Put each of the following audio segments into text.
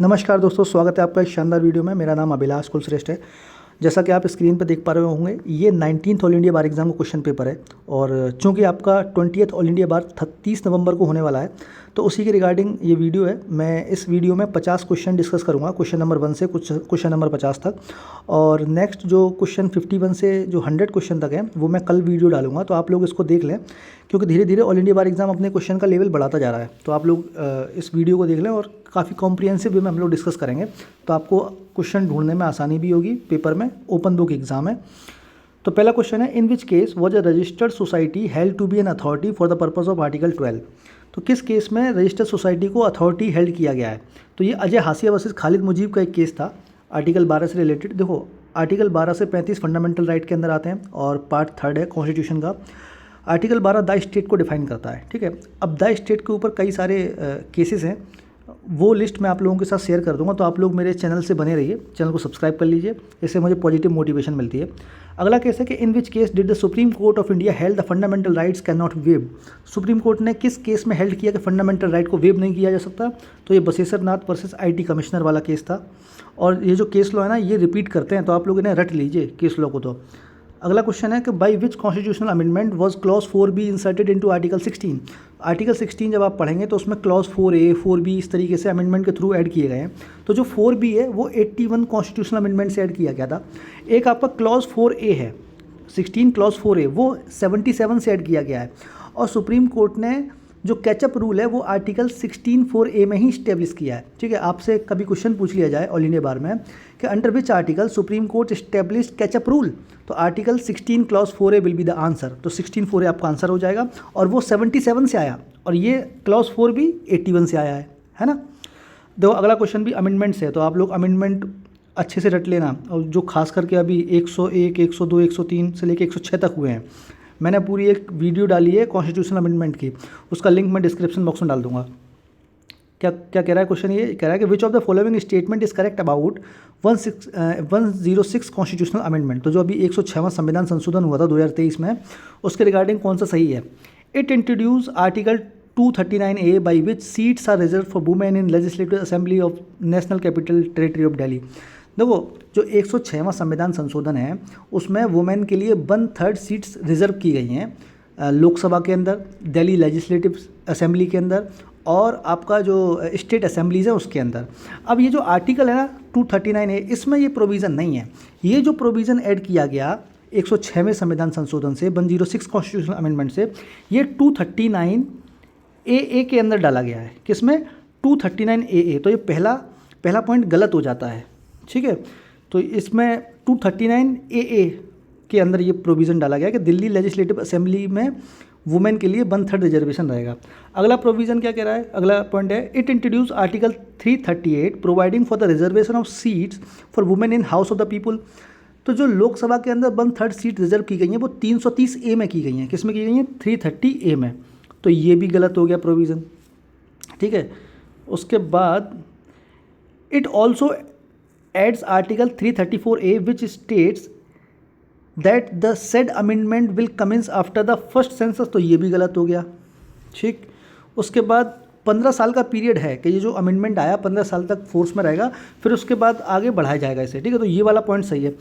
नमस्कार दोस्तों, स्वागत है आपका एक शानदार वीडियो में। मेरा नाम अभिलाष कुलश्रेष्ठ है। जैसा कि आप स्क्रीन पर देख पा रहे होंगे, ये 19th ऑल इंडिया बार एग्ज़ाम का क्वेश्चन पेपर है और चूंकि आपका 20th ऑल इंडिया बार 30 नवंबर को होने वाला है, तो उसी के रिगार्डिंग ये वीडियो है। मैं इस वीडियो में 50 क्वेश्चन डिस्कस करूँगा, क्वेश्चन नंबर 1 से कुछ क्वेश्चन नंबर 50 तक। और नेक्स्ट जो क्वेश्चन 51 से जो 100 क्वेश्चन तक है वो मैं कल वीडियो डालूंगा, तो आप लोग इसको देख लें, क्योंकि धीरे धीरे ऑल इंडिया बार एग्ज़ाम अपने क्वेश्चन का लेवल बढ़ाता जा रहा है। तो आप लोग इस वीडियो को देख लें और काफ़ी कॉम्प्रिहेंसिव वे में हम लोग डिस्कस करेंगे, तो आपको क्वेश्चन ढूंढने में आसानी भी होगी। पेपर में ओपन बुक एग्जाम है। तो पहला क्वेश्चन है, in which case was a registered society held to be an authority for the purpose of article 12। तो किस केस में रजिस्टर्ड सोसाइटी को अथॉरिटी हेल्ड किया गया है? तो ये अजय हासिया वर्सेस खालिद मुजीब का एक केस था, आर्टिकल 12 से रिलेटेड। देखो, आर्टिकल 12 से 35 फंडामेंटल राइट के अंदर आते हैं और पार्ट 3 है कॉन्स्टिट्यूशन का। आर्टिकल 12 द स्टेट को डिफाइन करता है, ठीक है। अब द स्टेट के ऊपर कई सारे केसेस हैं, वो लिस्ट मैं आप लोगों के साथ शेयर कर दूंगा, तो आप लोग मेरे चैनल से बने रहिए, चैनल को सब्सक्राइब कर लीजिए, इससे मुझे पॉजिटिव मोटिवेशन मिलती है। अगला केस है कि in which case did the supreme Court of India held the fundamental rights can not waive. Supreme Court ने किस केस में हेल्ड किया कि फंडामेंटल राइट को वेव नहीं किया जा सकता? तो ये बसेसर नाथ वर्सेस IT कमिश्नर वाला केस था। और ये जो केस लॉ है ना, ये रिपीट करते हैं, तो आप लोग इन्हें रट लीजिए केस लॉ को। तो अगला क्वेश्चन है कि by which constitutional amendment was clause 4B inserted into article 16। Article 16 जब आप पढ़ेंगे तो उसमें क्लॉज 4A 4B इस तरीके से अमेंडमेंट के थ्रू ऐड किए गए हैं। तो जो 4B है वो 81 कॉन्स्टिट्यूशनल अमेंडमेंट से ऐड किया गया था। एक आपका क्लॉज 4A है, 16 क्लॉज 4A, वो 77 से ऐड किया गया है। और सुप्रीम कोर्ट ने जो कैचअप रूल है वो आर्टिकल 16 4A में ही स्टेब्लिश किया है, ठीक है। आपसे कभी क्वेश्चन पूछ लिया जाए ऑल इंडिया बार में कि under which article Supreme Court establish catch up rule, तो article 16 clause 4A will be the answer. तो 16 4A आपका आंसर हो जाएगा, और वो 77 से आया, और ये क्लॉज 4 भी 81 से आया है ना। देखो, अगला क्वेश्चन भी अमेंडमेंट से है, तो आप लोग अमेंडमेंट अच्छे से रट लेना। और जो खास करके अभी 101 102 103 से लेकर 106 तक हुए हैं, मैंने पूरी एक वीडियो डाली है कॉन्स्टिट्यूशनल अमेंडमेंट की, उसका लिंक मैं डिस्क्रिप्शन बॉक्स में डाल दूंगा। क्या क्या कह रहा है क्वेश्चन? ये कह रहा है कि which of the following statement is correct about 106 constitutional amendment. तो जो अभी 106वां संविधान संशोधन हुआ था 2023 में, उसके रिगार्डिंग कौन सा सही है? It introduce article 239A by which seats are reserve for women in legislative assembly of national capital territory of Delhi. देखो, जो 106वां संविधान संशोधन है उसमें वुमेन के लिए 1/3 सीट्स रिजर्व की गई हैं लोकसभा के अंदर, दिल्ली लेजिस्लेटिव असेंबली के अंदर, और आपका जो स्टेट असेंबलीज है उसके अंदर। अब ये जो आर्टिकल है ना 239A, इसमें ये प्रोविज़न नहीं है। ये जो प्रोविज़न ऐड किया गया 106वें संविधान संशोधन से, 106 कॉन्स्टिट्यूशनल अमेंडमेंट से, ये 239AA के अंदर डाला गया है। किसमें? 239AA। तो ये पहला पॉइंट गलत हो जाता है, ठीक है। तो इसमें 239AA के अंदर ये प्रोविज़न डाला गया कि दिल्ली लेजिस्लेटिव असेंबली में वुमेन के लिए 1/3 रिजर्वेशन रहेगा। अगला प्रोविज़न क्या कह रहा है? अगला पॉइंट है, it introduce article 338 providing for the reservation of seats for women in house of the people. तो जो लोकसभा के अंदर 1/3 सीट रिजर्व की गई हैं वो 330A में की गई हैं। किस में की गई हैं? 330A में। तो ये भी गलत हो गया प्रोविज़न, ठीक है। उसके बाद it also adds article 334A which states that the said amendment will commence after the first census। तो ये भी गलत हो गया, ठीक। उसके बाद 15 साल का पीरियड है कि ये जो अमेंडमेंट आया 15 साल तक फोर्स में रहेगा, फिर उसके बाद आगे बढ़ाया जाएगा इसे, ठीक है। तो ये वाला पॉइंट सही है।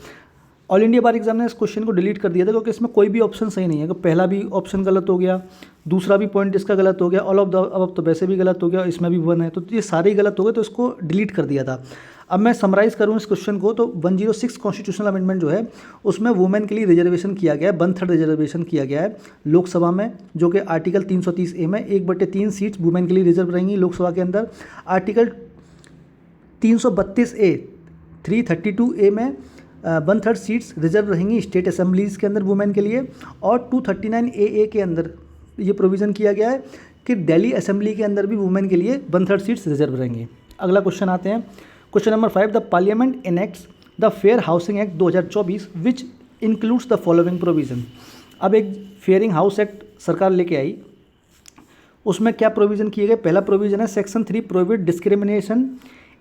ऑल इंडिया बार एग्जाम ने इस क्वेश्चन को डिलीट कर दिया था, क्योंकि इसमें कोई भी ऑप्शन सही नहीं है। कि पहला भी ऑप्शन गलत हो गया, दूसरा भी पॉइंट इसका गलत हो गया, ऑल ऑफ द अब तो वैसे भी गलत हो गया, इसमें भी 1 है, तो ये सारे ही गलत हो गए, तो इसको डिलीट कर दिया था। अब मैं समराइज़ करूँ इस क्वेश्चन को, तो 106 कॉन्स्टिट्यूशनल अमेंडमेंट जो है उसमें वुमेन के लिए रिजर्वेशन किया गया है, 1/3 रिजर्वेशन किया गया है लोकसभा में, जो कि आर्टिकल 330A में 1/3 सीट्स वुमेन के लिए रिजर्व रहेंगी लोकसभा के अंदर। आर्टिकल 332A 332A में 1/3 सीट्स रिजर्व रहेंगी स्टेट असेंबलीज़ के अंदर वुमेन के लिए। और 239AA के अंदर ये प्रोविज़न किया गया है कि दिल्ली असेंबली के अंदर भी वुमेन के लिए 1/3 सीट्स रिजर्व रहेंगी। अगला क्वेश्चन आते हैं, question number 5, the Parliament enacts the Fair Housing Act 2024 which includes the following provision. अब एक फेयरिंग हाउस एक्ट सरकार लेके आई, उसमें क्या प्रोविज़न किए गए? पहला प्रोविज़न है section 3 prohibit discrimination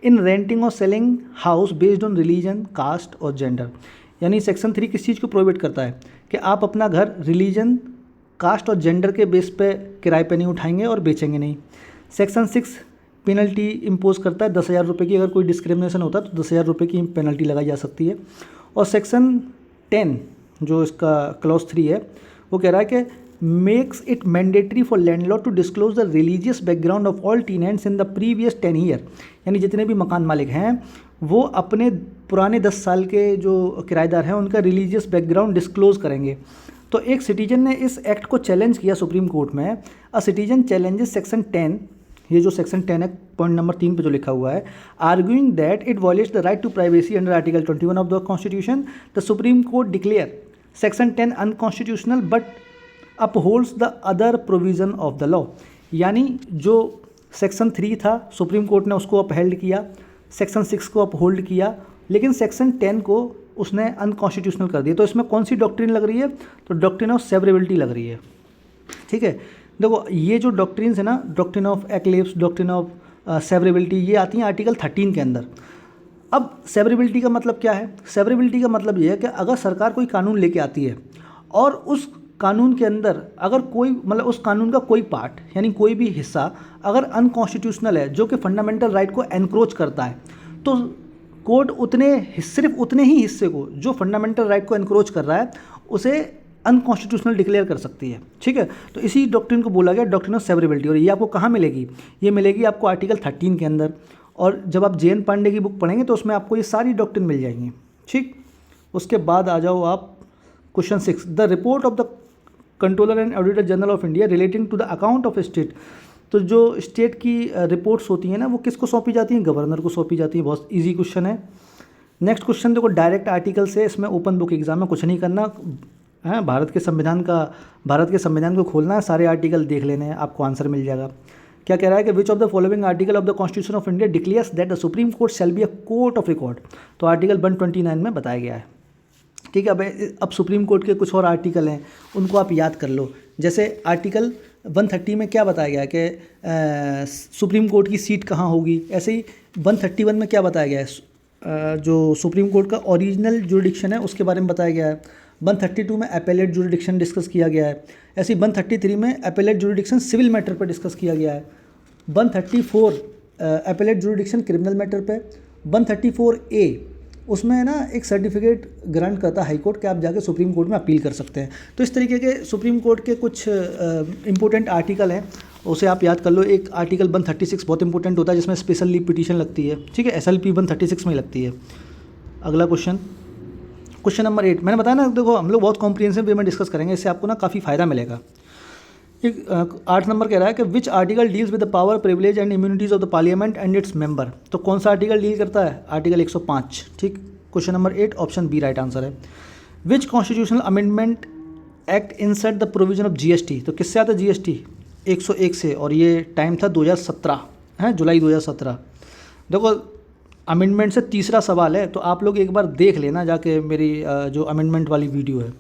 in renting और selling house based on religion, caste और जेंडर। यानी सेक्शन 3 किस चीज़ को प्रोहिबिट करता है? कि आप अपना घर रिलीजन, कास्ट और जेंडर के बेस पे किराए पे नहीं उठाएंगे और बेचेंगे नहीं। सेक्शन 6 पेनल्टी इम्पोज करता है 10,000 रुपये की, अगर कोई डिस्क्रिमिनेशन होता है तो 10,000 रुपये की पेनल्टी लगाई जा सकती है। और सेक्शन 10 जो इसका क्लॉज 3 है वो कह रहा है कि makes it mandatory for landlord to disclose the religious background of all tenants in the previous 10 year, यानी जितने भी मकान मालिक हैं वो अपने पुराने 10 साल के जो किराएदार हैं उनका रिलीजियस बैकग्राउंड डिस्क्लोज करेंगे। तो एक सिटीजन ने इस एक्ट को चैलेंज किया सुप्रीम कोर्ट में। अ सिटीजन चैलेंजेस सेक्शन 10, ये जो सेक्शन 10 है पॉइंट नंबर 3 पे जो लिखा हुआ है, arguing that it violates the right to privacy under article 21 of the constitution. The supreme court declare section 10 unconstitutional but upholds the other provision of the law. यानी जो सेक्शन 3 था supreme Court ने उसको अपहेल्ड किया, section 6 को uphold किया, लेकिन section 10 को उसने अनकॉन्स्टिट्यूशनल कर दिया। तो इसमें कौन सी डॉक्ट्रिन लग रही है? तो डॉक्ट्रिन ऑफ सेवरेबिलिटी लग रही है। ठीक है, देखो ये जो डॉक्ट्रिन्स है ना, doctrine of eclipse, doctrine of severability, ये आती हैं आर्टिकल 13 के अंदर। अब सेवरेबिलिटी का मतलब क्या है? सेवरेबिलिटी का मतलब ये है कि अगर सरकार कोई कानून लेके आती है और उस कानून के अंदर अगर कोई मतलब उस कानून का कोई पार्ट यानी कोई भी हिस्सा अगर अनकॉन्स्टिट्यूशनल है, जो कि फंडामेंटल राइट को एनक्रोच करता है, तो कोर्ट सिर्फ उतने ही हिस्से को जो फंडामेंटल राइट को एनक्रोच कर रहा है उसे अनकॉन्स्टिट्यूशनल डिक्लेयर कर सकती है। ठीक है, तो इसी डॉक्ट्रिन को बोला गया डॉक्ट्रिन ऑफ सेवरेबिलिटी। और ये आपको कहाँ मिलेगी? ये मिलेगी आपको आर्टिकल 13 के अंदर। और जब आप जे.एन. पांडे की बुक पढ़ेंगे तो उसमें आपको ये सारी डॉक्ट्रिन मिल जाएंगी। ठीक, उसके बाद आ जाओ आप question 6, the report of the controller and auditor general of India relating to the account of state. तो जो स्टेट की रिपोर्ट्स होती हैं ना वो किसको सौंपी जाती हैं? गवर्नर को सौंपी जाती है। बहुत इजी क्वेश्चन है। नेक्स्ट क्वेश्चन देखो, डायरेक्ट आर्टिकल से, इसमें ओपन बुक एग्जाम में कुछ नहीं करना है, भारत के संविधान को खोलना है, सारे आर्टिकल देख लेने हैं, आपको आंसर मिल जाएगा। क्या कह रहा है कि which of the following article of the constitution of India declares that the supreme court shall be a court of record. तो आर्टिकल 129 में बताया गया है। ठीक है, अब सुप्रीम कोर्ट के कुछ और आर्टिकल हैं उनको आप याद कर लो। जैसे आर्टिकल 130 में क्या बताया गया कि सुप्रीम कोर्ट की सीट कहाँ होगी। ऐसे ही 131 में क्या बताया गया है, जो सुप्रीम कोर्ट का ओरिजिनल जुरिडिक्शन है उसके बारे में बताया गया है। 132 में एपेलेट जुरिडिक्शन डिस्कस किया गया है। ऐसे ही 133 में एपेलेट जुरिडिक्शन सिविल मैटर पर डिस्कस किया गया है। 134 एपेलेट जुरिडिक्शन क्रिमिनल मैटर पे। 134A उसमें है ना एक सर्टिफिकेट ग्रांट करता है हाई कोर्ट कि आप जाके सुप्रीम कोर्ट में अपील कर सकते हैं। तो इस तरीके के सुप्रीम कोर्ट के कुछ इंपॉर्टेंट आर्टिकल हैं, उसे आप याद कर लो। एक आर्टिकल 136 बहुत इंपॉर्टेंट होता है जिसमें स्पेशल लीव पिटीशन लगती है। ठीक है, SLP 136 में लगती है। अगला क्वेश्चन नंबर 8, मैंने बताया ना, देखो हम लोग बहुत कॉम्प्रिहेंसिव वे में डिस्कस करेंगे, इससे आपको ना काफ़ी फ़ायदा मिलेगा। एक 8 नंबर कह रहा है कि which article deals with the power, privilege and immunities of the parliament and its member. तो कौन सा आर्टिकल डील करता है? आर्टिकल 105। ठीक, question number 8 option B right answer है। Which constitutional amendment act insert the provision of GST। तो किससे आता है GST? 101 से, और ये टाइम था 2017 है, जुलाई 2017। देखो अमेंडमेंट से तीसरा सवाल है, तो आप लोग एक बार देख लेना जाके मेरी जो अमेंडमेंट वाली वीडियो है।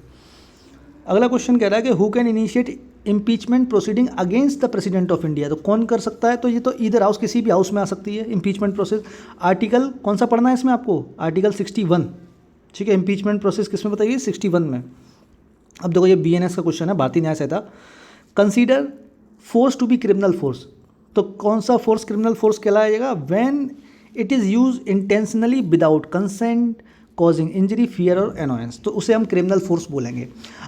अगला क्वेश्चन कह रहा है कि who can initiate impeachment proceeding against the president of India. तो कौन कर सकता है? तो ये तो ईदर हाउस, किसी भी हाउस में आ सकती है इम्पीचमेंट प्रोसेस। आर्टिकल कौन सा पढ़ना है इसमें आपको? आर्टिकल 61। ठीक है, इम्पीचमेंट प्रोसेस किस में बताइए? 61 में। अब देखो ये BNS का क्वेश्चन है, Bharatiya Nyaya Sanhita. Consider force to be criminal force. तो कौन सा फोर्स क्रिमिनल फोर्स कहलाएगा? When it is use intentionally without consent causing injury, fear और एनोयंस, तो उसे हम क्रिमिनल फोर्स बोलेंगे।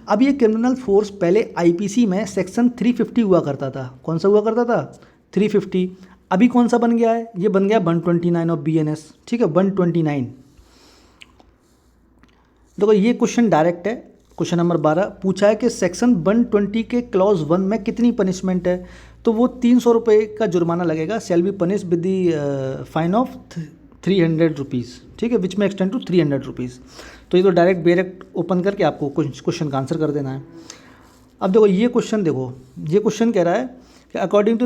अब ये क्रिमिनल फोर्स पहले IPC में सेक्शन 350 हुआ करता था। कौन सा हुआ करता था? 350। अभी कौन सा बन गया है? ये बन गया 129 ऑफ BNS। ठीक है, 129। देखो ये क्वेश्चन डायरेक्ट है। क्वेश्चन नंबर 12 पूछा है कि सेक्शन 120 के क्लॉज 1 में कितनी पनिशमेंट है? तो वो 300 रुपये का जुर्माना लगेगा। Shall be punish with the fine of 300 rupees. ठीक है, विच में एक्सटेंड टू 300 रुपीज़। तो ये तो डायरेक्ट ओपन करके आपको क्वेश्चन का आंसर कर देना है। अब देखो ये क्वेश्चन कह रहा है कि according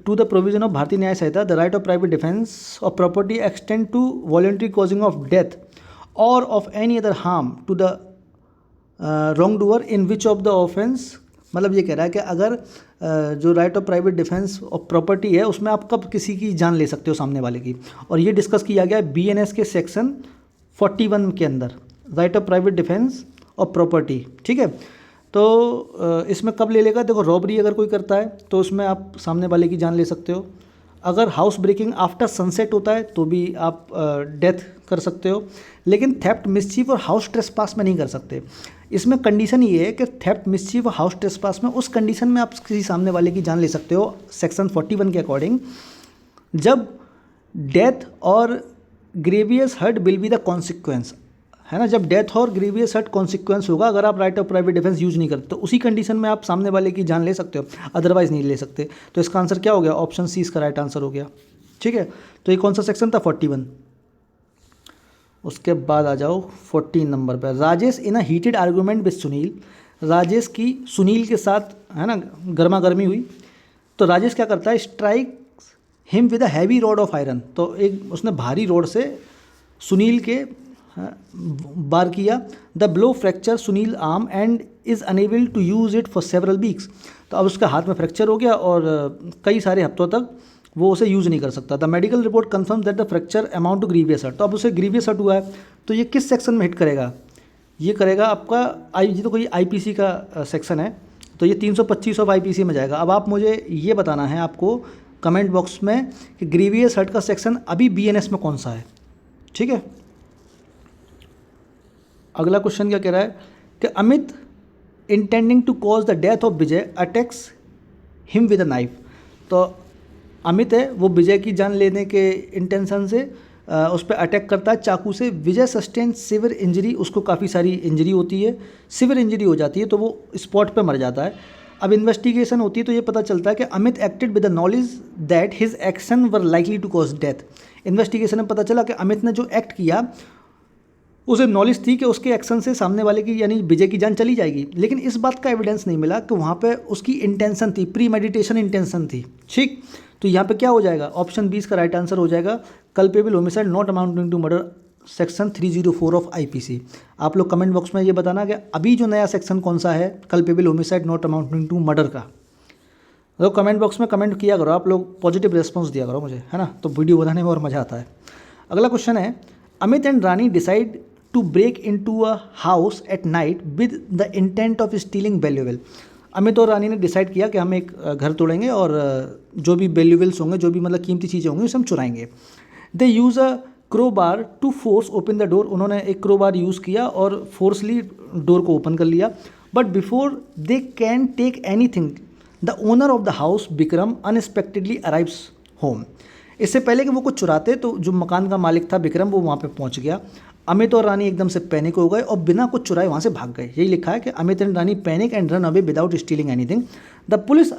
to the provision of Bharatiya Nyaya Sanhita the right of private defence of property extend to voluntary causing of death और of any other harm to the wrong doer in which of the offence. मतलब ये कह रहा है कि अगर जो right of private defence of property है उसमें आप कब किसी की जान ले सकते हो, सामने वाले की। और ये डिस्कस किया गया है BNS के सेक्शन 41 के अंदर, right of private defence of property. ठीक है, तो इसमें कब ले लेगा? देखो रॉबरी अगर कोई करता है तो उसमें आप सामने वाले की जान ले सकते हो। अगर हाउस ब्रेकिंग आफ्टर सनसेट होता है तो भी आप डेथ कर सकते हो, लेकिन थेफ्ट, मिसचीफ और हाउस ट्रेसपास में नहीं कर सकते। इसमें कंडीशन ये है कि थेफ्ट, मिसचीफ और हाउस ट्रेसपास में उस कंडीशन में आप किसी सामने वाले की जान ले सकते हो सेक्शन 41 के अकॉर्डिंग, जब डेथ और grievous hurt will be the consequence, है ना, जब डेथ और ग्रेवियस हर्ट कॉन्सिक्वेंस होगा अगर आप right of private defence use नहीं करते तो उसी कंडीशन में आप सामने वाले की जान ले सकते हो, अदरवाइज नहीं ले सकते। तो इसका आंसर क्या हो गया, ऑप्शन सी इसका राइट आंसर हो गया। ठीक है, तो ये कौन सा सेक्शन था, 41। उसके बाद आ जाओ 14 नंबर पर, Rajesh in a heated argument with Sunil. Rajesh की सुनील के साथ, है ना, गर्मा गर्मी हुई, तो राजेश क्या करता है, strike him with a heavy rod of iron. तो एक उसने भारी रोड से सुनील के बार किया। The blow fracture Sunil arm and is unable to use it for several weeks. तो अब उसका हाथ में फ्रैक्चर हो गया और कई सारे हफ्तों तक वो उसे यूज़ नहीं कर सकता। The medical report confirm that the fracture amount to grievous hurt. तो अब उसे ग्रीवियस हर्ट हुआ है, तो ये किस सेक्शन में हिट करेगा, ये करेगा आपका ये तो कोई आईपीसी का सेक्शन है, तो ये 325 ऑफ आईपीसी में जाएगा। अब आप मुझे ये बताना है आपको कमेंट बॉक्स में कि ग्रीवियस हर्ट का सेक्शन अभी बीएनएस में कौन सा है। ठीक है, अगला क्वेश्चन क्या कह रहा है कि Amit intending to cause the death of Vijay attacks him with a knife. तो अमित है वो विजय की जान लेने के इंटेंशन से उस पर अटैक करता है चाकू से। विजय सस्टेन सिवियर इंजरी, उसको काफ़ी सारी इंजरी होती है, सिवियर इंजरी हो जाती है, तो वो स्पॉट पे मर जाता है। अब इन्वेस्टिगेशन होती है तो ये पता चलता है कि Amit acted with the knowledge that his action were likely to cause death. Investigation में पता चला कि अमित ने जो एक्ट किया उसे नॉलेज थी कि उसके एक्शन से सामने वाले की यानी विजय की जान चली जाएगी, लेकिन इस बात का एविडेंस नहीं मिला कि वहाँ पे उसकी इंटेंशन थी, प्री मेडिटेशन इंटेंशन थी। ठीक, तो यहाँ पे क्या हो जाएगा, ऑप्शन 20 का राइट आंसर हो जाएगा, culpable homicide not amounting to murder, section 304 of IPC. आप लोग कमेंट बॉक्स में ये बताना कि अभी जो नया सेक्शन कौन सा है culpable homicide not amounting to murder का। तो कमेंट बॉक्स में कमेंट किया करो, आप लोग पॉजिटिव रिस्पॉन्स दिया करो मुझे, है ना, तो वीडियो बनाने में और मज़ा आता है। अगला क्वेश्चन है, Amit and Rani decide to break into a house at night with the intent of stealing valuable. Amit और रानी ने डिसाइड किया कि हम एक घर तोड़ेंगे और जो भी वैल्यूएबल्स होंगे, जो भी मतलब कीमती चीज़ें होंगी उसे हम चुराएंगे। They use a crowbar to force open the door. उन्होंने एक क्रोबार यूज़ किया और फोर्सली डोर को ओपन कर लिया। But before they can take anything the owner of the house Vikram unexpectedly arrives home. इससे पहले कि वो कुछ चुराते तो जो मकान का मालिक था विक्रम वो वहाँ पे पहुँच गया। अमित और रानी एकदम से पैनिक हो गए और बिना कुछ चुराए वहाँ से भाग गए। यही लिखा है कि Amit and Rani panic and run away without stealing anything. The police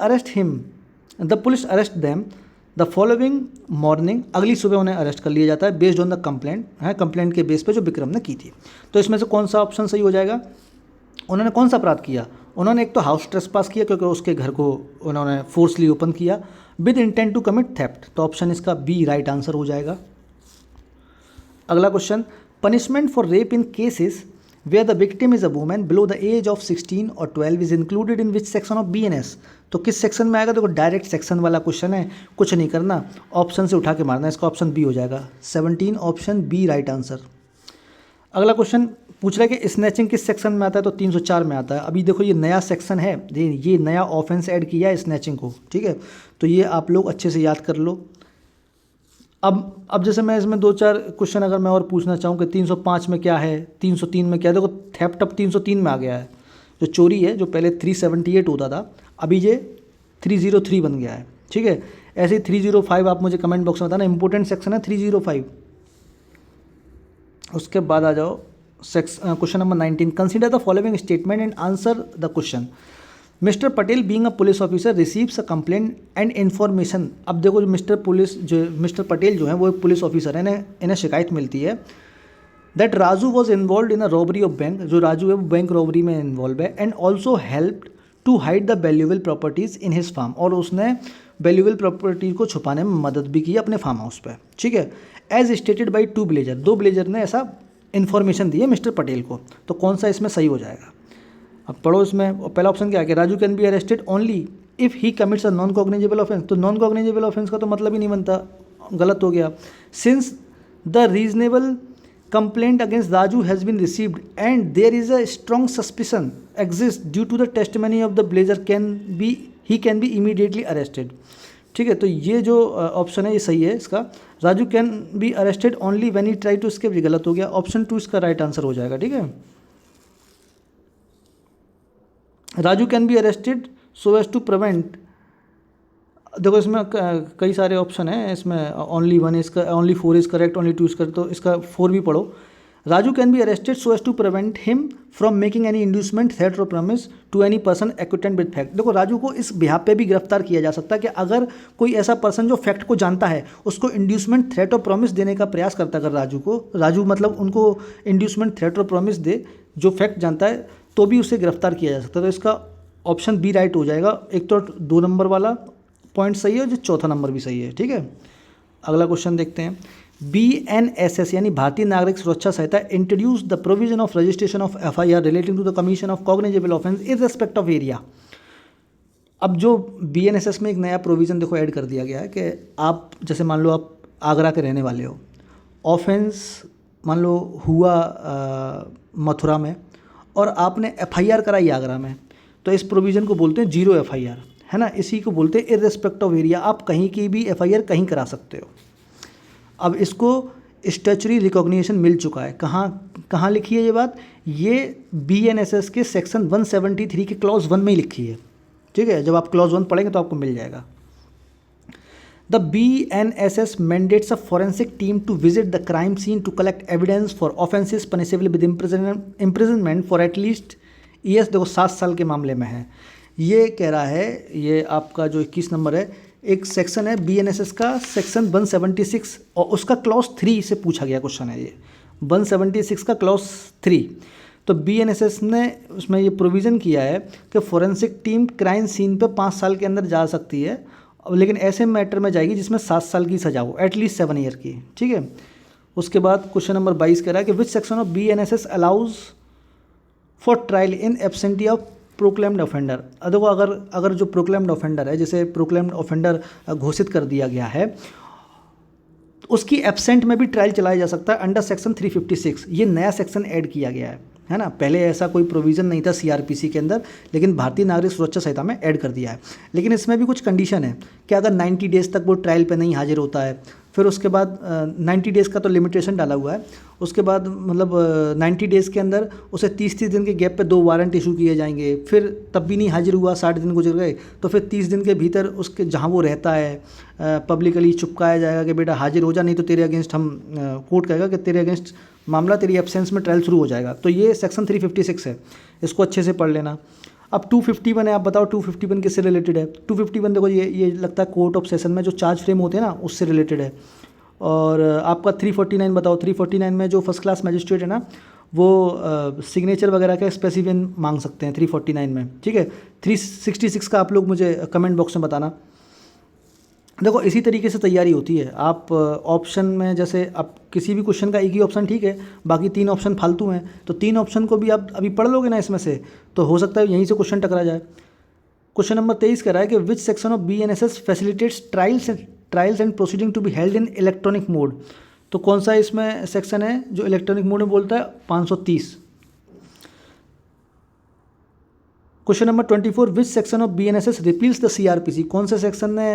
arrest them the following morning. अगली सुबह उन्हें अरेस्ट कर लिया जाता है बेस्ड ऑन द कंप्लेंट, है कंप्लेंट के बेस पे जो विक्रम ने की थी। तो इसमें से कौन सा ऑप्शन सही हो जाएगा, उन्होंने कौन सा अपराध किया, उन्होंने एक तो हाउस ट्रेसपास किया क्योंकि उसके घर को उन्होंने फोर्सली ओपन किया with intent to commit theft. तो ऑप्शन इसका बी राइट आंसर हो जाएगा। अगला question, punishment for rape in cases where the victim is a women below the age of 16 और 12 is included in which section of BNS. तो किस section में आएगा, देखो डायरेक्ट सेक्शन वाला क्वेश्चन है, कुछ नहीं करना, ऑप्शन से उठा के मारना। इसका ऑप्शन बी हो जाएगा 17, ऑप्शन बी राइट आंसर। अगला क्वेश्चन पूछ रहा है कि स्नैचिंग किस सेक्शन में आता है, तो 304 में आता है। अभी देखो ये नया सेक्शन है, ये नया ऑफेंस ऐड किया है स्नैचिंग को, ठीक है, तो ये आप लोग अच्छे से याद कर लो। अब जैसे मैं इसमें 2-4 क्वेश्चन अगर मैं और पूछना चाहूँ कि 305 में क्या है, 303 में क्या है, देखो थेफ्ट अब 303 में आ गया है। जो चोरी है, जो पहले 378 होता था, अभी ये 303 बन गया है, ठीक है। ऐसे ही 305 आप मुझे कमेंट बॉक्स में बताना, इंपॉर्टेंट सेक्शन है 305। उसके बाद आ जाओ question number 19, consider the following statement and answer the question. Mister Patel being a police officer receives a complaint and information. अब देखो मिस्टर पटेल जो है वो एक पुलिस ऑफिसर है, इन्हें शिकायत मिलती है that Raju was involve in a robbery of bank. जो राजू है वो बैंक रॉबरी में इन्वॉल्व है and also help to hide the valuable properties in his farm. और उसने वैल्यूएबल प्रॉपर्टी को छुपाने में मदद भी की अपने फार्म हाउस पर, ठीक है। As stated by 2 villager, 2 villager ने ऐसा इन्फॉर्मेशन दी है मिस्टर पटेल को। तो कौन सा इसमें सही हो जाएगा, अब पढ़ो इसमें। पहला ऑप्शन क्या है कि Raju can be arrested only if he commits a non cognizable offence. तो नॉन कॉग्निजेबल ऑफेंस का तो मतलब ही नहीं बनता, गलत हो गया। Since the reasonable complaint against Raju has been received and there is a strong suspicion exist due to the testimony of the villager he can be immediately arrested. ठीक है, तो ये जो ऑप्शन है ये सही है इसका। Raju can be arrested only when he try to escape, ये गलत हो गया। ऑप्शन 2 इसका राइट आंसर हो जाएगा। ठीक है, Raju can be arrested so as to prevent, देखो इसमें कई सारे ऑप्शन हैं, इसमें ओनली 1 इसका, only 4 is correct, only 2 is correct, तो इसका 4 भी पढ़ो। Raju can be arrested so as to prevent him from making any inducement threat और promise to any person acquainted with fact. देखो राजू को इस बिहाफ पे भी गिरफ्तार किया जा सकता है कि अगर कोई ऐसा पर्सन जो फैक्ट को जानता है उसको इंड्यूसमेंट थ्रेट और प्रॉमिस देने का प्रयास करता है, अगर राजू मतलब उनको इंड्यूसमेंट थ्रेट और प्रॉमिस दे जो फैक्ट जानता है, तो भी उसे गिरफ्तार किया जा सकता है। तो इसका ऑप्शन बी राइट हो जाएगा। एक तो 2 नंबर वाला पॉइंट सही है और जो चौथा नंबर भी सही है। ठीक है, अगला क्वेश्चन देखते हैं। BNSS यानी Bharatiya Nagarik Suraksha Sanhita introduce the provision of registration of FIR relating to the commission of cognizable offence in respect of area. अब जो BNSS में एक नया प्रोविज़न देखो ऐड कर दिया गया है कि आप जैसे मान लो आप आगरा के रहने वाले हो, ऑफेंस मान लो हुआ मथुरा में और आपने FIR कराई आगरा में, तो इस प्रोविज़न को बोलते हैं 0 FIR, है ना। इसी को बोलते हैं इर्रेस्पेक्ट ऑफ एरिया, आप कहीं की भी FIR कहीं करा सकते हो। अब इसको स्टैच्यूटरी रिकॉग्निशन मिल चुका है। कहाँ लिखी है ये बात? ये BNSS के सेक्शन 173 के क्लॉज 1 में ही लिखी है। ठीक है, जब आप क्लॉज 1 पढ़ेंगे तो आपको मिल जाएगा। The BNSS mandates a forensic team to visit the crime scene to collect evidence for offenses punishable with imprisonment for at least years। देखो 7 साल के मामले में है, ये कह रहा है। ये आपका जो 21 नंबर है, एक सेक्शन है BNSS का सेक्शन 176 और उसका क्लॉज 3 से पूछा गया क्वेश्चन है ये 176 का क्लॉज 3। तो BNSS ने उसमें ये प्रोविज़न किया है कि फॉरेंसिक टीम क्राइम सीन पे 5 साल के अंदर जा सकती है, लेकिन ऐसे मैटर में जाएगी जिसमें 7 साल की सजा हो, एटलीस्ट 7 ईयर की। ठीक है, उसके बाद क्वेश्चन नंबर 22 कह रहा है कि which section of BNSS allows for trial in absentee of proclaimed offender. देखो अगर जो प्रोक्लेम्ड ऑफेंडर है, जैसे प्रोक्लेम्ड ऑफेंडर घोषित कर दिया गया है, उसकी एब्सेंट में भी ट्रायल चलाया जा सकता है अंडर सेक्शन 356। ये नया सेक्शन ऐड किया गया है ना। पहले ऐसा कोई प्रोविज़न नहीं था CRPC के अंदर, लेकिन भारतीय नागरिक सुरक्षा संहिता में ऐड कर दिया है। लेकिन इसमें भी कुछ कंडीशन है कि अगर 90 डेज़ तक वो ट्रायल पे नहीं हाजिर होता है, फिर उसके बाद 90 डेज़ का तो लिमिटेशन डाला हुआ है, उसके बाद मतलब 90 डेज़ के अंदर उसे 30 दिन के गैप पे 2 वारंट इशू किए जाएंगे। फिर तब भी नहीं हाजिर हुआ, 60 दिन गुजर गए, तो फिर 30 दिन के भीतर उसके जहाँ वो रहता है पब्लिकली चुपकाया जाएगा कि बेटा हाजिर हो जा, नहीं तो तेरे अगेंस्ट हम कोर्ट कहेगा कि तेरे अगेंस्ट मामला तेरी एब्सेंस में ट्रायल शुरू हो जाएगा। तो ये सेक्शन 356 है, इसको अच्छे से पढ़ लेना। अब 251 है, आप बताओ 251 किससे रिलेटेड है? 251 देखो ये लगता है कोर्ट ऑफ सेशन में जो चार्ज फ्रेम होते हैं ना, उससे रिलेटेड है। और आपका 349 बताओ, 349 में जो फर्स्ट क्लास मैजिस्ट्रेट है ना, वो सिग्नेचर वगैरह का स्पेसिफिन मांग सकते हैं 349 में। ठीक है, 366 का आप लोग मुझे कमेंट बॉक्स में बताना। देखो इसी तरीके से तैयारी होती है। आप ऑप्शन में जैसे आप किसी भी क्वेश्चन का एक ही ऑप्शन ठीक है, बाकी 3 ऑप्शन फालतू हैं, तो 3 ऑप्शन को भी आप अभी पढ़ लोगे ना इसमें से, तो हो सकता है यहीं से क्वेश्चन टकरा जाए। क्वेश्चन नंबर 23 कह रहा है कि which section of BNSS facilitates trials and proceeding to be held in electronic mode. तो कौन सा इसमें सेक्शन है जो इलेक्ट्रॉनिक मोड में बोलता है? 530। Question number 24, which section of BNSS repeals the CRPC। कौन से सेक्शन ने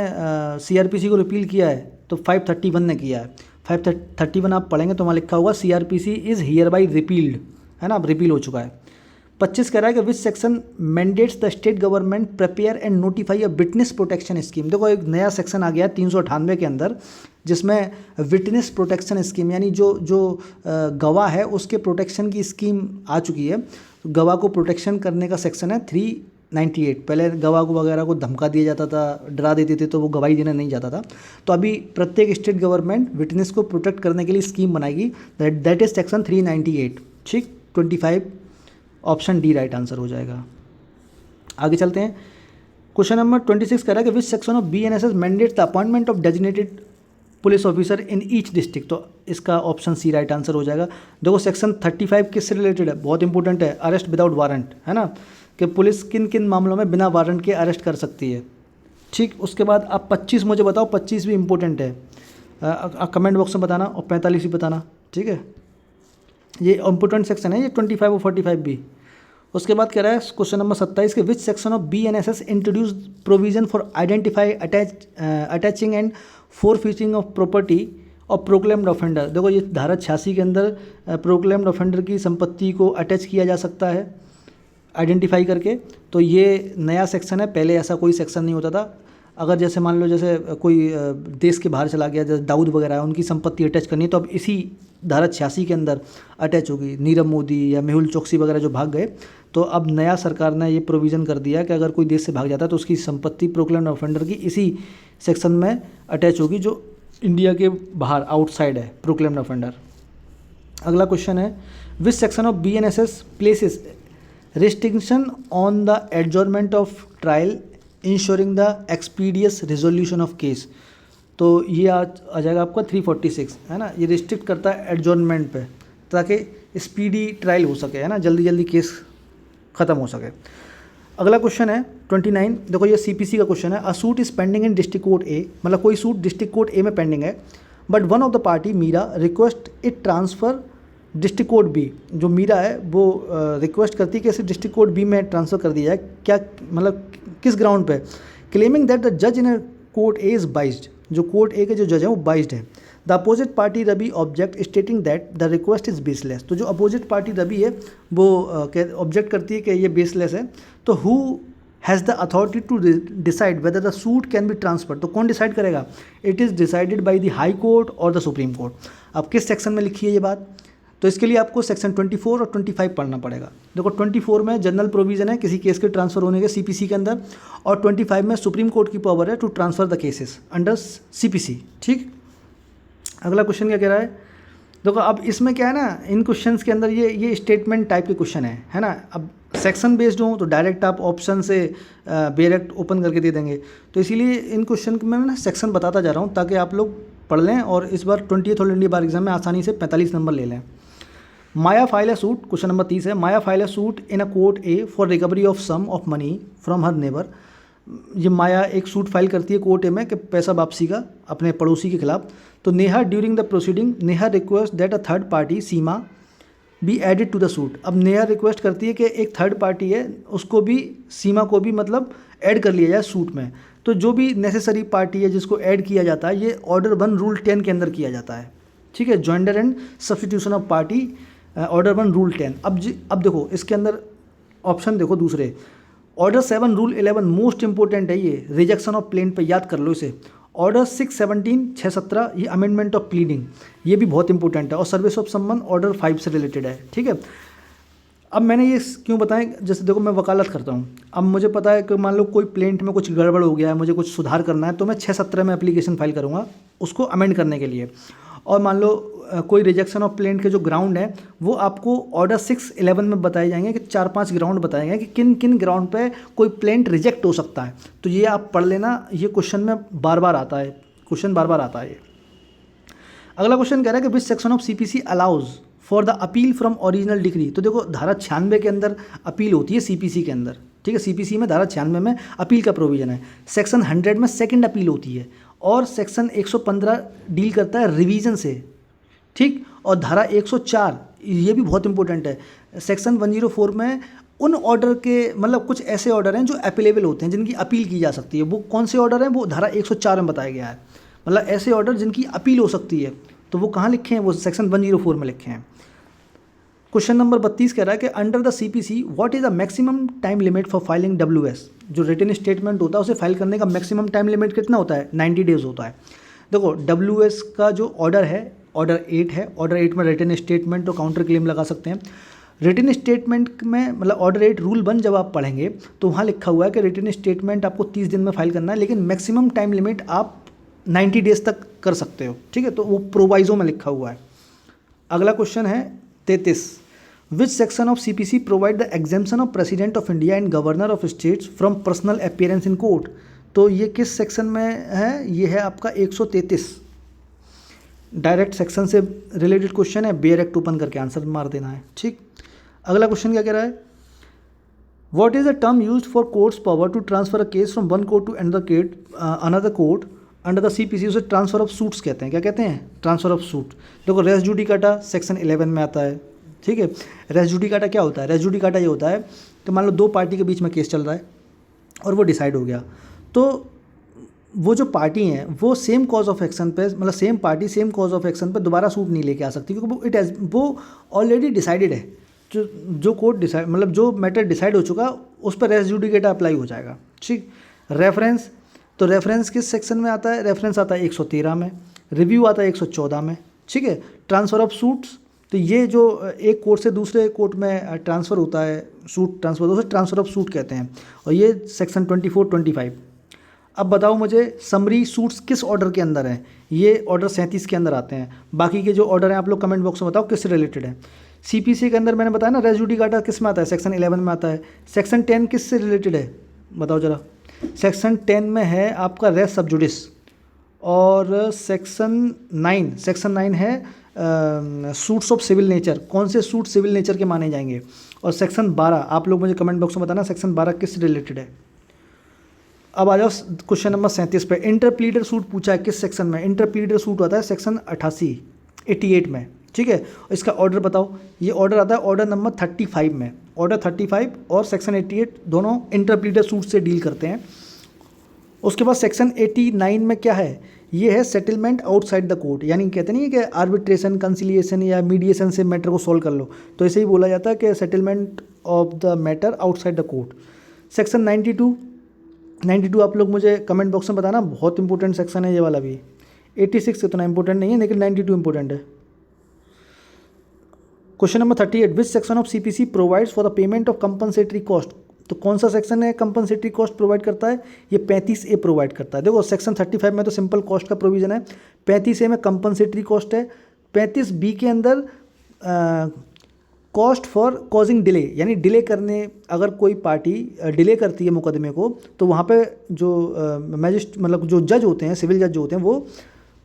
CRPC को रिपील किया है? तो 531 ने किया है। 531 आप पढ़ेंगे तो वहाँ लिखा होगा CRPC is here by repealed, है ना, अब रिपील हो चुका है। 25 कह रहा है कि which section mandates the state government prepare and notify a witness protection scheme. देखो एक नया सेक्शन आ गया है 398 के अंदर, जिसमें विटनेस प्रोटेक्शन स्कीम यानी जो गवाह है उसके प्रोटेक्शन की स्कीम आ चुकी है। गवाह को प्रोटेक्शन करने का सेक्शन है 398। पहले गवाह को वगैरह को धमका दिया जाता था, डरा देते थे, तो वो गवाही देने नहीं जाता था। तो अभी प्रत्येक स्टेट गवर्नमेंट विटनेस को प्रोटेक्ट करने के लिए स्कीम बनाएगी, दैट इज सेक्शन 398। ठीक, 25 ऑप्शन डी राइट आंसर हो जाएगा। आगे चलते हैं। क्वेश्चन नंबर 26 कह रहा है कि which section of BNSS mandates the appointment of designated police officer in each district. तो इसका ऑप्शन सी राइट आंसर हो जाएगा। देखो सेक्शन 35 किससे रिलेटेड है? बहुत इंपॉर्टेंट है, अरेस्ट विदाउट वारंट, है ना, कि पुलिस किन किन मामलों में बिना वारंट के अरेस्ट कर सकती है। ठीक, उसके बाद आप 25 मुझे बताओ, 25 भी इंपॉर्टेंट है, कमेंट बॉक्स में बताना, और 45 भी बताना। ठीक है, ये इंपॉर्टेंट सेक्शन है ये 25 और 45 भी। उसके बाद कह रहा है क्वेश्चन नंबर 27 के which section of BNSS introduce provision for identify attaching and forfeiting of property और प्रोक्लेम्ड ऑफेंडर। देखो ये धारा 86 के अंदर प्रोक्लेम्ड ऑफेंडर की संपत्ति को अटैच किया जा सकता है आइडेंटिफाई करके, तो ये नया सेक्शन है, पहले ऐसा कोई सेक्शन नहीं होता था। अगर जैसे मान लो जैसे कोई देश के बाहर चला गया, जैसे दाऊद वगैरह है, उनकी संपत्ति अटैच करनी है तो अब इसी धारा 86 के अंदर अटैच होगी। नीरव मोदी या मेहुल चोकसी वगैरह जो भाग गए, तो अब नया सरकार ने ये प्रोविज़न कर दिया कि अगर कोई देश से भाग जाता है तो उसकी संपत्ति प्रोक्लेम्ड ऑफेंडर की इसी सेक्शन में अटैच होगी जो इंडिया के बाहर आउटसाइड है प्रोक्लेम्ड ऑफेंडर। अगला क्वेश्चन है विच section of BNSS places restriction on the adjournment of trial ensuring the expeditious resolution of case. तो ये आ जाएगा आपका 346 है ना, ये रिस्ट्रिक्ट करता है एडजॉर्नमेंट पे ताकि स्पीडी ट्रायल हो सके, है ना, जल्दी जल्दी केस ख़त्म हो सके। अगला क्वेश्चन है 29, देखो ये CPC का क्वेश्चन है। A suit is pending in district court A, मतलब कोई सूट डिस्ट्रिक्ट कोर्ट A में पेंडिंग है, but one of the party Meera request it transfer district court B। जो मीरा है वो रिक्वेस्ट करती है कि इसे डिस्ट्रिक्ट कोर्ट B में ट्रांसफ़र कर दिया जाए। क्या मतलब किस ग्राउंड पे? क्लेमिंग दैट द जज in court A is biased, जो कोर्ट A के जो जज हैं वो बाइज्ड है। The opposite party Ravi object stating that the request is baseless. तो जो अपोजिट पार्टी रवि है वो ऑब्जेक्ट करती है कि ये बेसलेस है। तो who has the authority to decide whether the suit can be transfer. तो कौन डिसाइड करेगा? It is decided by the high court और द सुप्रीम कोर्ट। अब किस सेक्शन में लिखी है ये बात? तो इसके लिए आपको सेक्शन 24 और 25 पढ़ना पड़ेगा। देखो 24 में जनरल प्रोविज़न है किसी केस के ट्रांसफ़र होने के CPC के अंदर, और 25 में सुप्रीम कोर्ट की पावर है to transfer the cases under CPC। ठीक, अगला क्वेश्चन क्या कह रहा है? देखो अब इसमें क्या है ना, इन क्वेश्चंस के अंदर ये स्टेटमेंट टाइप के क्वेश्चन है ना। अब सेक्शन बेस्ड हो तो डायरेक्ट आप ऑप्शन से डायरेक्ट ओपन करके दे देंगे, तो इसीलिए इन क्वेश्चन में मैं सेक्शन बताता जा रहा हूँ ताकि आप लोग पढ़ लें और इस बार 20th all India bar exam में आसानी से 45 नंबर ले लें। Maya file a suit, question number 30 है। Maya file a suit in a court A for recovery of sum of money from her neighbour. ये माया एक सूट फाइल करती है कोर्ट A में कि पैसा वापसी का अपने पड़ोसी के खिलाफ। तो Neha during the proceeding Neha request that a third party Seema be added to the suit. अब नेहा रिक्वेस्ट करती है कि एक थर्ड पार्टी है उसको भी, सीमा को भी मतलब ऐड कर लिया जाए सूट में। तो जो भी नेसेसरी पार्टी है जिसको ऐड किया जाता है ये ऑर्डर 1 रूल 10 के अंदर किया जाता है। ठीक है, joinder and substitution of party order 1 rule 10। अब देखो इसके अंदर ऑप्शन देखो दूसरे, ऑर्डर 7 रूल 11 मोस्ट इंपॉर्टेंट है ये, रिजेक्शन ऑफ प्लेन पे याद कर लो इसे। ऑर्डर 617 617 ये अमेंडमेंट ऑफ प्लीडिंग, ये भी बहुत इंपॉर्टेंट है। और सर्विस ऑफ सम्मन ऑर्डर 5 से रिलेटेड है। ठीक है, अब मैंने ये क्यों बताएं, जैसे देखो मैं वकालत करता हूँ, अब मुझे पता है कि मान लो कोई प्लेंट में कुछ गड़बड़ हो गया है, मुझे कुछ सुधार करना है, तो मैं 617 में एप्लीकेशन फाइल करूँगा उसको अमेंड करने के लिए। और मान लो कोई रिजेक्शन ऑफ प्लेंट के जो ग्राउंड है वो आपको ऑर्डर 611 में बताए जाएंगे कि 4-5 ग्राउंड बताए जाएंगे कि किन किन ग्राउंड पे कोई प्लेंट रिजेक्ट हो सकता है। तो ये आप पढ़ लेना, ये क्वेश्चन में बार बार आता है, क्वेश्चन बार बार आता है ये। अगला क्वेश्चन कह रहा है कि which section of CPC allows for the appeal from original degree. तो देखो धारा 96 के अंदर अपील होती है CPC के अंदर। ठीक है, CPC में धारा 96 में अपील का प्रोविजन है। सेक्शन 100 में सेकंड अपील होती है और सेक्शन 115 डील करता है रिवीजन से। ठीक, और धारा 104 ये भी बहुत इंपॉर्टेंट है। सेक्शन 104 में उन ऑर्डर के मतलब कुछ ऐसे ऑर्डर हैं जो अपीलेबल होते हैं, जिनकी अपील की जा सकती है। वो कौन से ऑर्डर हैं वो धारा 104 में बताया गया है, मतलब ऐसे ऑर्डर जिनकी अपील हो सकती है। तो वो कहाँ लिखे हैं? वो सेक्शन 104 में लिखे हैं। क्वेश्चन नंबर 32 कह रहा है कि under the CPC what is the maximum time limit for filing WS। जो रिटन स्टेटमेंट होता है उसे फाइल करने का मैक्सिमम टाइम लिमिट कितना होता है? 90 डेज होता है। देखो WS का जो ऑर्डर है ऑर्डर 8 है। ऑर्डर 8 में रिटन स्टेटमेंट और काउंटर क्लेम लगा सकते हैं। रिटन स्टेटमेंट में मतलब ऑर्डर 8 रूल 1 जब आप पढ़ेंगे तो वहाँ लिखा हुआ है कि रिटन स्टेटमेंट आपको 30 दिन में फाइल करना है, लेकिन मैक्सिमम टाइम लिमिट आप 90 डेज तक कर सकते हो। ठीक है, तो वो प्रोवाइजो में लिखा हुआ है। अगला क्वेश्चन है 33, विच section of CPC provide the exemption of president of India and governor of states from personal appearance in court. तो ये किस सेक्शन में है? ये है आपका 133। डायरेक्ट सेक्शन से रिलेटेड क्वेश्चन है, डायरेक्ट ओपन करके आंसर मार देना है। ठीक, अगला क्वेश्चन क्या कह रहा है? What is the term used for courts power to transfer a case from one court to another court under the CPC। उसे ट्रांसफर ऑफ सूट्स कहते हैं। क्या कहते हैं? Transfer of suit. देखो रेस जुडिकाटा सेक्शन 11 में आता है, ठीक है। रेस जुडिकाटा क्या होता है? रेस जुडिकाटा ये होता है कि मान लो दो पार्टी के बीच में केस चल रहा है और वो डिसाइड हो गया, तो वो जो पार्टी हैं वो सेम कॉज ऑफ एक्शन पे, मतलब same party same cause of action पे दोबारा सूट नहीं लेके आ सकती, क्योंकि वो ऑलरेडी डिसाइडेड है। जो कोर्ट डिसाइड, मतलब जो मैटर डिसाइड हो चुका उस पर रेस जुडिकेटा अप्लाई हो जाएगा। ठीक। रेफरेंस, तो रेफरेंस किस सेक्शन में आता है? रेफरेंस आता है 113 में, रिव्यू आता है 114 में। ठीक है। ट्रांसफ़र ऑफ सूट्स, तो ये जो एक कोर्ट से दूसरे कोर्ट में ट्रांसफ़र होता है, सूट ट्रांसफ़र, उसे ट्रांसफ़र ऑफ सूट कहते हैं, और ये सेक्शन 24, 25। अब बताओ मुझे समरी सूट्स किस ऑर्डर के अंदर हैं? ये ऑर्डर 37 के अंदर आते हैं। बाकी के जो ऑर्डर हैं आप लोग कमेंट बॉक्स में बताओ किससे रिलेटेड है। सीपीसी के अंदर मैंने बताया ना, रेस जुडिकाटा किस में आता है? सेक्शन 11 में आता है। सेक्शन 10 किस से रिलेटेड है बताओ ज़रा? सेक्शन 10 में है आपका रेस सब जुडिस, और सेक्शन 9 है सूट्स ऑफ सिविल नेचर। कौन से सूट सिविल नेचर के माने जाएंगे? और सेक्शन 12 आप लोग मुझे कमेंट बॉक्स में बताना सेक्शन 12 किस रिलेटेड है। अब आ जाओ क्वेश्चन नंबर 37 पे। इंटरप्लीडर सूट पूछा है किस सेक्शन में? इंटरप्लीडर सूट आता है सेक्शन 88 में। ठीक है। इसका ऑर्डर बताओ। ये ऑर्डर आता है ऑर्डर नंबर 35 में। ऑर्डर 35 और सेक्शन 88 दोनों इंटरप्लीडर सूट से डील करते हैं। उसके बाद सेक्शन 89 में क्या है? ये है सेटलमेंट आउटसाइड द कोर्ट, यानी कहते नहीं है कि आर्बिट्रेशन, कंसिलिएशन या मीडिएशन से मैटर को सॉल्व कर लो, तो ऐसे ही बोला जाता है कि settlement of the matter outside the court. Section 92 आप लोग मुझे कमेंट बॉक्स में बताना, बहुत इंपॉर्टेंट सेक्शन है ये वाला भी। 86 इतना इंपॉर्टेंट नहीं है, लेकिन 92 इंपॉर्टेंट है। Question number 38, which section of CPC provides for the payment of compensatory cost? तो कौन सा सेक्शन है कंपनसेटरी कॉस्ट प्रोवाइड करता है? ये 35A प्रोवाइड करता है। देखो सेक्शन 35 में तो सिंपल कॉस्ट का प्रोविजन है, 35A में कंपनसेटरी कॉस्ट है, 35B के अंदर कॉस्ट फॉर कॉजिंग डिले, यानी डिले करने, अगर कोई पार्टी डिले करती है मुकदमे को तो वहाँ पे जो मतलब जो जज होते हैं, सिविल जज जो होते हैं, वो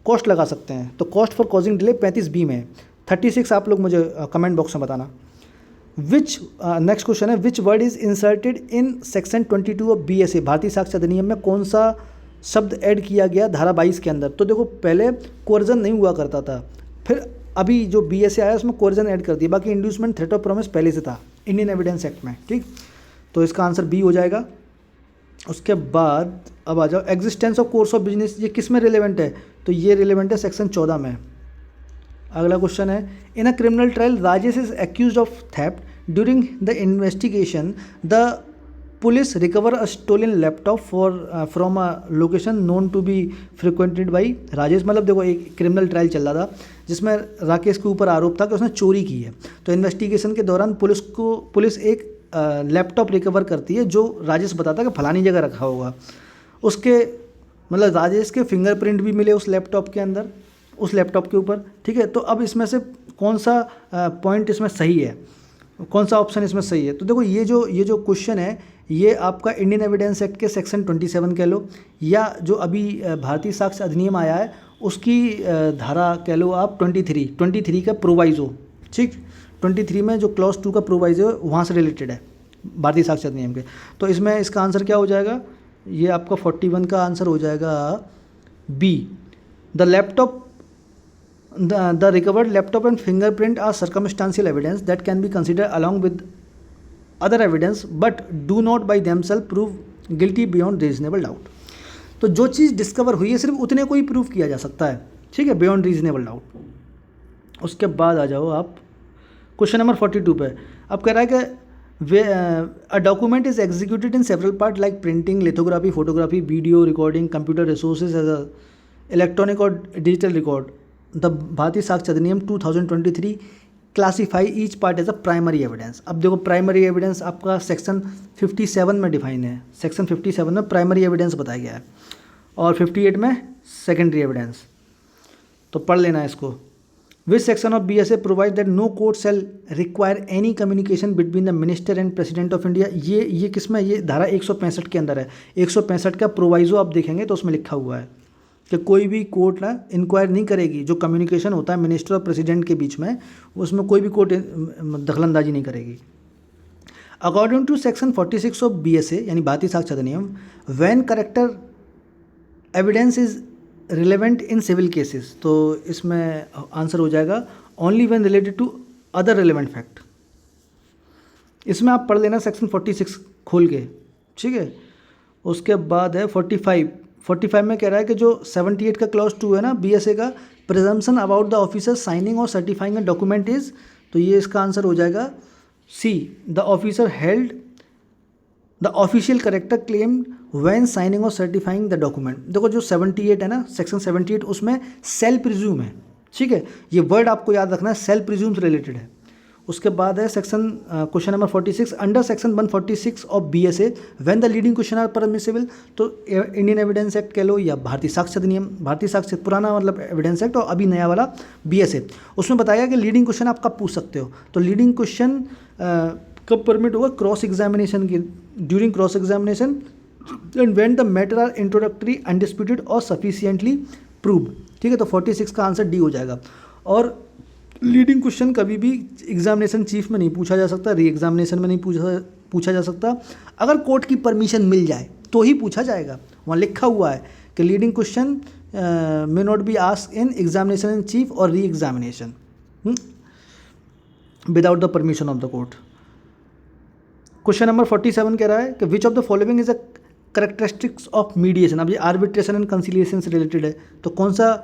कॉस्ट लगा सकते हैं। तो cost for causing delay 35B में है। 36 आप लोग मुझे कमेंट बॉक्स में बताना। विच नेक्स्ट क्वेश्चन है, which word is inserted in section 22 of BSA? भारतीय साक्ष्य अधिनियम में कौन सा शब्द ऐड किया गया धारा 22 के अंदर? तो देखो पहले कोर्जन नहीं हुआ करता था, फिर अभी जो BSA आया उसमें कोर्जन ऐड कर दिया, बाकी इंड्यूसमेंट, थ्रेट ऑफ प्रॉमिस पहले से था इंडियन एविडेंस एक्ट में। ठीक। तो इसका आंसर B हो जाएगा। उसके बाद अब आ जाओ existence of course of business, ये किस में रिलेवेंट है? तो ये रिलेवेंट है सेक्शन 14 में। अगला क्वेश्चन है, in a criminal trial Rajesh is accuse of theft during the investigation the police recover a stolen laptop from a location known to be frequented by Rajesh. मतलब देखो एक क्रिमिनल ट्रायल चल रहा था जिसमें राकेश के ऊपर आरोप था कि उसने चोरी की है, तो इन्वेस्टिगेशन के दौरान पुलिस एक लैपटॉप रिकवर करती है जो राजेश बताता है कि फलानी जगह रखा होगा। उसके मतलब राजेश के फिंगरप्रिंट भी मिले उस लैपटॉप के अंदर, उस लैपटॉप के ऊपर। ठीक है। तो अब इसमें से कौन सा पॉइंट इसमें सही है, कौन सा ऑप्शन इसमें सही है? तो देखो ये जो क्वेश्चन है ये आपका इंडियन एविडेंस एक्ट के सेक्शन 27 कह लो, या जो अभी भारतीय साक्ष्य अधिनियम आया है उसकी धारा कह लो आप 23 का प्रोवाइजो। ठीक। 23 में जो क्लॉज 2 का प्रोवाइजो है वहाँ से रिलेटेड है भारतीय साक्ष्य अधिनियम के। तो इसमें इसका आंसर क्या हो जाएगा? ये आपका 41 का आंसर हो जाएगा B। The recovered laptop and fingerprint are circumstantial evidence that can be considered along with other evidence but do not by themselves prove guilty beyond reasonable doubt। तो जो चीज़ डिस्कवर हुई है सिर्फ उतने को ही प्रूव किया जा सकता है। ठीक है, बियॉन्ड रीजनेबल डाउट। उसके बाद आ जाओ आप क्वेश्चन नंबर 42 पे। अब कह रहा है कि a document is executed in several part like printing, lithography, photography, video recording, computer resources as a electronic और डिजिटल रिकॉर्ड। द भारतीय साक्ष्य Adhiniyam 2023 classify each part as a primary evidence. अब देखो प्राइमरी एविडेंस आपका सेक्शन 57 में define है, section 57 में primary evidence बताया गया है और 58 में सेकेंडरी एविडेंस। तो पढ़ लेना है इसको। Which section of BSA provide that no court shall require any communication between the minister and president of India. ये किसमें? ये धारा 165 के अंदर है। 165 का प्रोवाइजो आप देखेंगे तो उसमें लिखा हुआ है कि कोई भी कोर्ट ना इंक्वायर नहीं करेगी, जो कम्युनिकेशन होता है मिनिस्टर और प्रेसिडेंट के बीच में उसमें कोई भी कोर्ट दखलंदाजी नहीं करेगी। According to section 46 of BSA यानी भारतीय साक्ष्य अधिनियम, when character evidence is relevant in civil cases, तो इसमें आंसर हो जाएगा only when related to other relevant fact, इसमें आप पढ़ लेना सेक्शन 46 खोल के, ठीक है। उसके बाद है 45 में कह रहा है कि जो 78 का क्लॉज 2 है ना BSA का, presumption about the officer signing और सर्टिफाइंग अ डॉक्यूमेंट इज, तो ये इसका आंसर हो जाएगा C, the officer held the official character claimed when signing और सर्टिफाइंग द डॉक्यूमेंट। देखो जो 78 है ना, सेक्शन 78, उसमें सेल प्रिज्यूम है, ठीक है, ये वर्ड आपको याद रखना है, सेल प्रिज्यूम से रिलेटेड है। उसके बाद है section question number 46, under section 146 of BSA when the leading question are permissible, तो इंडियन एविडेंस एक्ट कह लो या भारतीय साक्ष्य अधिनियम, भारतीय साक्ष्य पुराना मतलब एविडेंस एक्ट, और अभी नया वाला BSA, उसमें बताया कि लीडिंग क्वेश्चन आप कब पूछ सकते हो। तो लीडिंग क्वेश्चन कब परमिट होगा, क्रॉस एग्जामिनेशन की, during cross examination and when the matter are introductory undisputed और सफिशिएंटली प्रूव्ड, ठीक है। तो 46 का आंसर डी हो जाएगा। और लीडिंग क्वेश्चन कभी भी एग्जामिनेशन चीफ में नहीं पूछा जा सकता, री एग्जामिनेशन में नहीं पूछा जा सकता, अगर कोर्ट की परमिशन मिल जाए तो ही पूछा जाएगा। वहाँ लिखा हुआ है कि leading question may not be asked in examination in chief और re examination without the permission of the court. Question number 47 कह रहा है कि which of the following is a characteristics of mediation. अब ये आर्बिट्रेशन एंड कंसिलिएशन से related है, तो कौन सा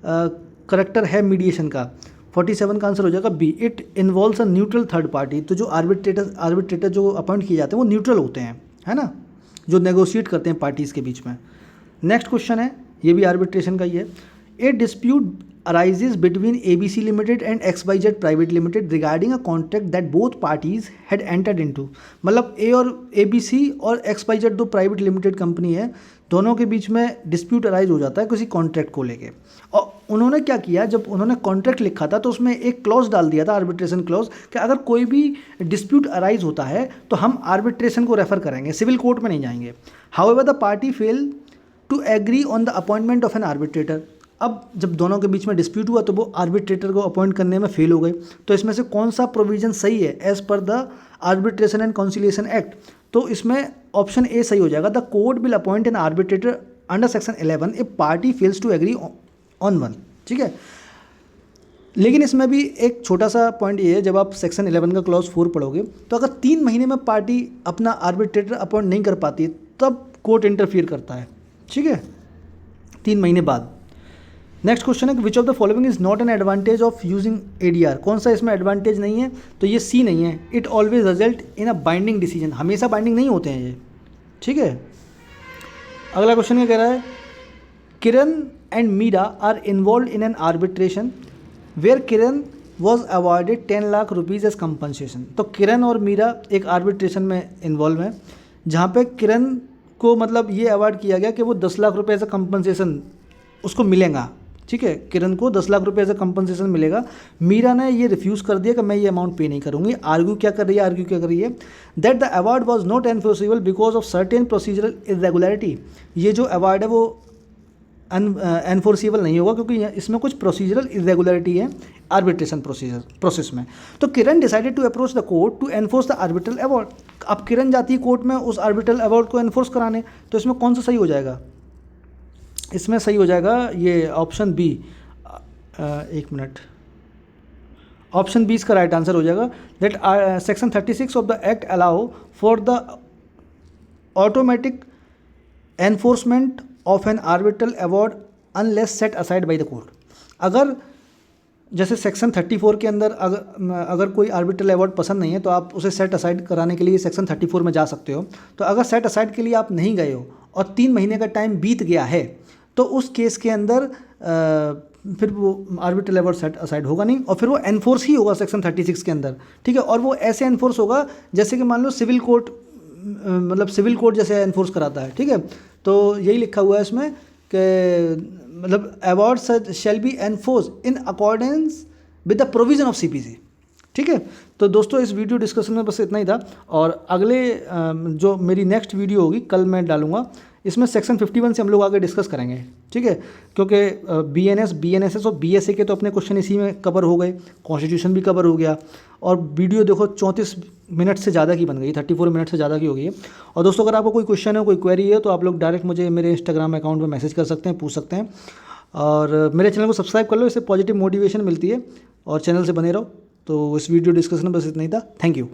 करेक्टर है मीडिएशन का। 47 का आंसर हो जाएगा B, it involves a neutral third party. तो जो आर्बिट्रेटर जो अपॉइंट किए जाते हैं वो न्यूट्रल होते हैं, है ना, जो नेगोशिएट करते हैं पार्टीज़ के बीच में। नेक्स्ट क्वेश्चन है, ये भी आर्बिट्रेशन का ही है, ए dispute arises between ABC Limited and XYZ Private Limited regarding a contract that both parties had entered into। मतलब A और ABC और XYZ दो प्राइवेट लिमिटेड कंपनी है, दोनों के बीच में डिस्प्यूट अराइज हो जाता है किसी कॉन्ट्रैक्ट को लेके। और उन्होंने क्या किया, जब उन्होंने कॉन्ट्रैक्ट लिखा था तो उसमें एक क्लॉज डाल दिया था, आर्बिट्रेशन क्लॉज, कि अगर कोई भी डिस्प्यूट अराइज होता है तो हम आर्बिट्रेशन को रेफर करेंगे, सिविल कोर्ट में नहीं जाएंगे। However the party fail to agree on the appointment of an arbitrator. अब जब दोनों के बीच में डिस्प्यूट हुआ तो वो आर्बिट्रेटर को अपॉइंट करने में फेल हो गए। तो इसमें से कौन सा प्रोविजन सही है as per the arbitration and conciliation act, तो इसमें ऑप्शन ए सही हो जाएगा, the court will appoint an arbitrator under section 11 if party fails to agree on one, ठीक है। लेकिन इसमें भी एक छोटा सा पॉइंट ये है, जब आप सेक्शन 11 का क्लॉज 4 पढ़ोगे तो अगर 3 महीने में पार्टी अपना आर्बिट्रेटर अपॉइंट नहीं कर पाती तब कोर्ट इंटरफियर करता है, ठीक है, 3 महीने बाद। नेक्स्ट क्वेश्चन है, विच of the following is not an advantage of using ADR। कौन सा इसमें एडवांटेज नहीं है, तो ये सी नहीं है, it always result in a binding decision. हमेशा बाइंडिंग नहीं होते हैं ये, ठीक है। अगला क्वेश्चन क्या कह रहा है, Kiran and Meera are involve in an arbitration where Kiran was awarded 10 lakh rupees as compensation. तो किरण और मीरा एक आर्बिट्रेशन में इन्वॉल्व है जहाँ पे किरण को मतलब ये अवार्ड किया गया कि वो 10 लाख रुपये एज अ कंपनसेशन उसको मिलेगा, ठीक है, किरण को 10 लाख रुपये एज अ कंपनसेशन मिलेगा। मीरा ने ये रिफ्यूज़ कर दिया कि मैं ये अमाउंट पे नहीं करूँगी। आर्ग्यू क्या कर रही है, that the award was not enforceable because of certain procedural irregularity. ये जो अवार्ड है वो एनफोर्सेबल नहीं होगा क्योंकि इसमें कुछ प्रोसीजरल इरेगुलरिटी है आर्बिट्रेशन प्रोसेस में। तो Kiran decided to approach the court to enforce the arbitral award. अब किरण जाती है कोर्ट में उस आर्बिट्रल अवार्ड को एनफोर्स कराने, तो इसमें कौन सा सही हो जाएगा, इसमें सही हो जाएगा ये ऑप्शन बी। एक मिनट, ऑप्शन बी इसका राइट आंसर हो जाएगा, that section 36 of the act allow for the automatic enforcement of an arbitral award unless set aside by the court. अगर जैसे सेक्शन 34 के अंदर अगर कोई आर्बिट्रल अवार्ड पसंद नहीं है तो आप उसे सेट असाइड कराने के लिए सेक्शन 34 में जा सकते हो। तो अगर सेट असाइड के लिए आप नहीं गए हो और 3 महीने का टाइम बीत गया है तो उस केस के अंदर फिर वो आर्बिट्रल अवार्ड सेट असाइड होगा नहीं और फिर वो एनफोर्स ही होगा सेक्शन 36 के अंदर, ठीक है। और वो ऐसे एनफोर्स होगा जैसे कि मान लो सिविल कोर्ट, मतलब सिविल कोर्ट जैसे एनफोर्स कराता है, ठीक है। तो यही लिखा हुआ है इसमें कि मतलब award shall be enforce in accordance with the provision of CPC, ठीक है। तो दोस्तों इस वीडियो डिस्कशन में बस इतना ही था, और अगले जो मेरी नेक्स्ट वीडियो होगी कल मैं डालूंगा, इसमें सेक्शन 51 से हम लोग आगे डिस्कस करेंगे, ठीक है। क्योंकि BNS, BNSS और BSA के तो अपने क्वेश्चन इसी में कवर हो गए, कॉन्स्टिट्यूशन भी कवर हो गया, और वीडियो देखो 34 मिनट से ज़्यादा की बन गई, 34 मिनट से ज़्यादा की हो गई है। और दोस्तों अगर आपको कोई क्वेश्चन है, कोई क्वेरी है तो आप लोग डायरेक्ट मुझे मेरे इंस्टाग्राम अकाउंट में मैसेज कर सकते हैं, पूछ सकते हैं। और मेरे चैनल को सब्सक्राइब कर लो, इससे पॉजिटिव मोटिवेशन मिलती है, और चैनल से बने रहो। तो इस वीडियो डिस्कशन में बस इतना ही था। Thank you.